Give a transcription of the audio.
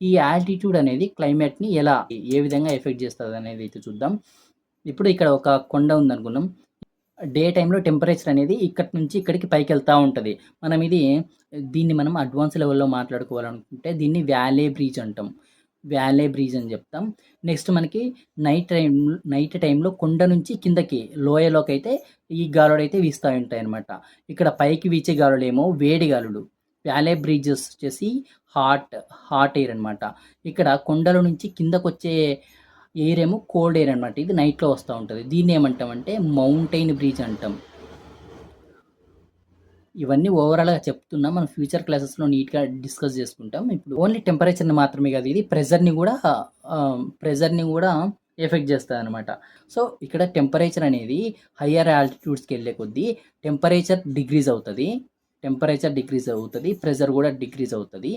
ఈ ఆల్టిట్యూడ్ అనేది క్లైమేట్‌ని ఏ విధంగా ఎఫెక్ట్ చేస్తదనేది అయితే చూద్దాం. ఇప్పుడు ఇక్కడ ఒక కొండ ఉందనుకుందాం. డే టైమ్‌లో టెంపరేచర్ అనేది ఇక్కడి నుంచి ఇక్కడికి పైకెళ్తా ఉంటది. దీన్ని మనం అడ్వాన్స్ లెవెల్‌లో మాట్లాడుకోవాలనుకుంటే దీన్ని వ్యాలే బ్రీజ్ అంటాం. వ్యాలే బ్రీజ్ అని చెప్తాం. నెక్స్ట్ మనకి నైట్ టైమ్‌లో కొండ నుంచి కిందకి లోయలోకైతే ఈ గాలులైతే వీస్తా ఉంటాయన్నమాట. ఇక్కడ పైకి వీచే గాలులేమో వేడి గాలులు. వ్యాలే బ్రీజెస్ వచ్చేసి హాట్ ఎయిర్ అనమాట. ఇక్కడ కొండల నుంచి కిందకొచ్చే ఎయిర్ ఏమో కోల్డ్ ఎయిర్ అనమాట. ఇది నైట్‌లో వస్తా ఉంటది. దీన్నేమంటామంటే మౌంటైన్ బ్రీజ్ అంటాం. ఇవన్నీ ఓవరాల్‌గా చెప్తున్నా. మనం ఫ్యూచర్ క్లాసెస్‌లో నీట్‌గా డిస్కస్ చేసుకుంటాం. ఇప్పుడు ఓన్లీ టెంపరేచర్‌ని మాత్రమే కాదు, ఇది ప్రెషర్‌ని గూడా ఎఫెక్ట్ చేస్తదనమాట. సో, ఇక్కడ టెంపరేచర్ అనేది హయ్యర్ ఆల్టిట్యూడ్స్‌కెళ్ళే కొద్దీ టెంపరేచర్ డిక్రీజ్ అవుతది. ప్రెషర్ గూడా డిక్రీజ్ అవుతది.